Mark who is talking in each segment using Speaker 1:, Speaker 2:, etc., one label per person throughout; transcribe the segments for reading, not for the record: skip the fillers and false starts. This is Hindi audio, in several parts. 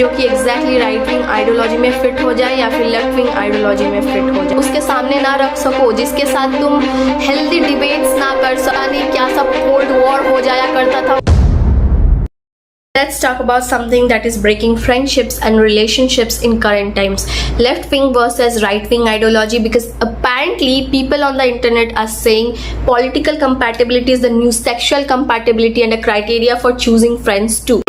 Speaker 1: जो कि एग्जैक्टली राइट विंग आइडियोलॉजी में फिट हो जाए या फिर लेफ्ट विंग आइडियोलॉजी में फिट हो जाए, उसके सामने ना रख सको, जिसके साथ तुम हेल्दी डिबेट्स ना कर सको, नहीं क्या सब कोल्ड वॉर हो जाया करता था। Let's talk about something that is breaking friendships and relationships in current times. Left wing versus right wing ideology, because apparently people on the internet are saying political compatibility is the new sexual compatibility and a criteria for choosing friends too.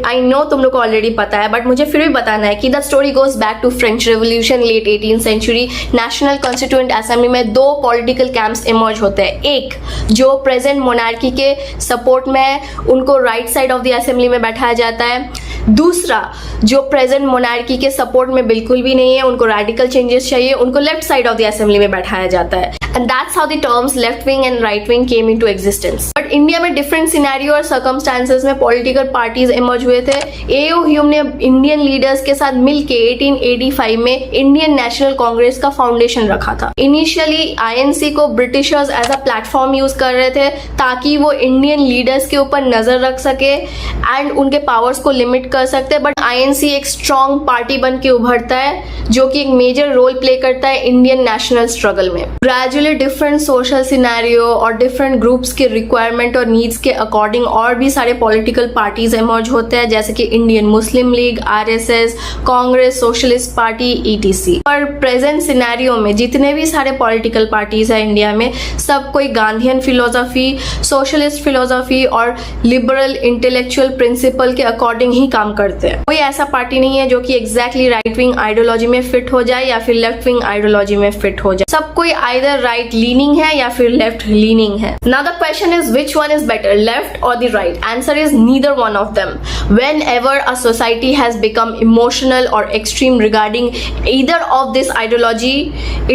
Speaker 1: I know तुम लोग को ऑलरेडी पता है, बट मुझे फिर भी बताना है कि the story goes back to French revolution, late 18th century. National constituent assembly में दो पॉलिटिकल कैंप्स इमर्ज होते हैं। एक जो प्रेजेंट मोनार्की के सपोर्ट में है, उनको right side of the assembly में बैठाया जाता है। दूसरा जो प्रेजेंट मोनार्की के सपोर्ट में बिल्कुल भी नहीं है, उनको रेडिकल चेंजेस चाहिए, उनको left side of the assembly में बैठाया जाता है। And that's how the terms left wing and right wing came into existence. But India में डिफरेंट सिनेरियो और सर्कमस्टांसेस में पॉलिटिकल पार्टीज इमर्ज हुए थे। एओ ह्यूम ने इंडियन लीडर्स के साथ मिलके 1885 में इंडियन नेशनल कांग्रेस का फाउंडेशन रखा था। इनिशियली आईएनसी को Britishers as a platform use कर रहे थे ताकि वो इंडियन लीडर्स के ऊपर नजर रख सके एंड उनके पावर्स को लिमिट कर सकते। बट आईएनसी एक स्ट्रॉन्ग पार्टी बन के उभरता है जो कि एक मेजर रोल प्ले करता है इंडियन नेशनल स्ट्रगल में। ग्रेजुअली डिफरेंट सोशल सिनेरियो और डिफरेंट ग्रुप्स के रिक्वायरमेंट और नीड्स के अकॉर्डिंग और भी सारे पॉलिटिकल पार्टीज इमर्ज होते हैं, जैसे कि Indian Muslim league, RSS, Congress, socialist party, etc. और प्रेजेंट सिनेरियो में जितने भी सारे पॉलिटिकल पार्टीज है इंडिया में, सब कोई गांधीयन फिलोसफी, सोशलिस्ट फिलोसफी और लिबरल इंटेलेक्चुअल प्रिंसिपल के अकॉर्डिंग ही काम करते हैं। कोई ऐसा पार्टी नहीं है जो कि एग्जैक्टली राइट विंग आइडियोलॉजी में फिट हो जाए या फिर लेफ्ट विंग आइडियोलॉजी में फिट हो जाए। सब कोई आइदर राइट लीनिंग है या फिर लेफ्ट लीनिंग है। Now the question is which one is better, left और the right? Answer is neither one of them. Whenever a society has become emotional or extreme regarding either of this ideology,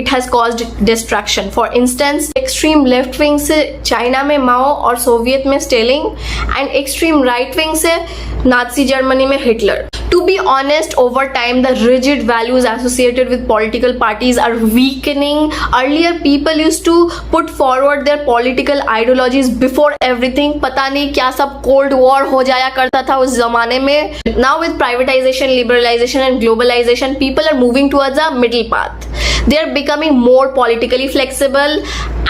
Speaker 1: it has caused destruction. For instance, extreme left wing से चाइना में माओ और सोवियत में Stalin, and extreme right wing से नाजी जर्मनी में Hitler. To be honest, over time, the rigid values associated with political parties are weakening. Earlier, people used to put forward their political ideologies before everything. पता नहीं क्या सब कोल्ड वॉर हो जाया करता था उस जमाने में। Now, with privatization, liberalization, and globalization, people are moving towards a middle path. They are becoming more politically flexible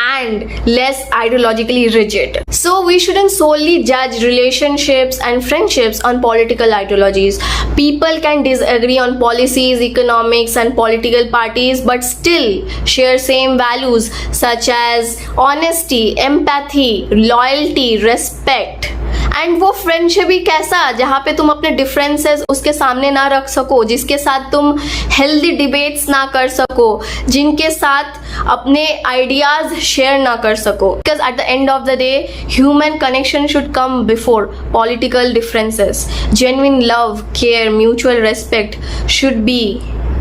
Speaker 1: and less ideologically rigid. So we shouldn't solely judge relationships and friendships on political ideologies. People can disagree on policies, economics, and political parties, but still share same values such as honesty, empathy, loyalty, respect. And वो फ्रेंडशिप ही कैसा जहाँ पे तुम अपने डिफरेंसेस उसके सामने ना रख सको, जिसके साथ तुम हेल्दी डिबेट्स ना कर सको, जिनके साथ अपने आइडियाज शेयर ना कर सको। Because at the end of the day human connection should come before political differences. Genuine love, care, mutual respect should be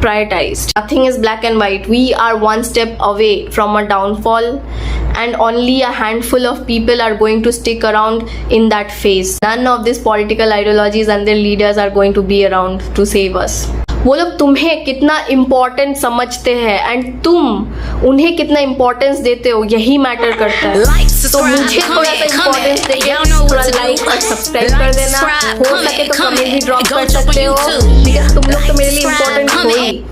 Speaker 1: prioritized. Nothing is black and white. We are one step away from a downfall, and only a handful of people are going to stick around in that phase. None of these political ideologies and their leaders are going to be around to save us. वो लोग तुम्हें कितना इम्पोर्टेंट समझते हैं एंड तुम उन्हें कितना इम्पोर्टेंस देते हो, यही मैटर करता है। तो मुझे थोड़ा सा इम्पोर्टेंस देके थोड़ा लाइक और सब्सक्राइब कर देना, हो सके तो कमेंट भी ड्रॉप कर सकते हो, बिकॉज तुम लोग तो मेरे लिए इम्पोर्टेंट हो ही।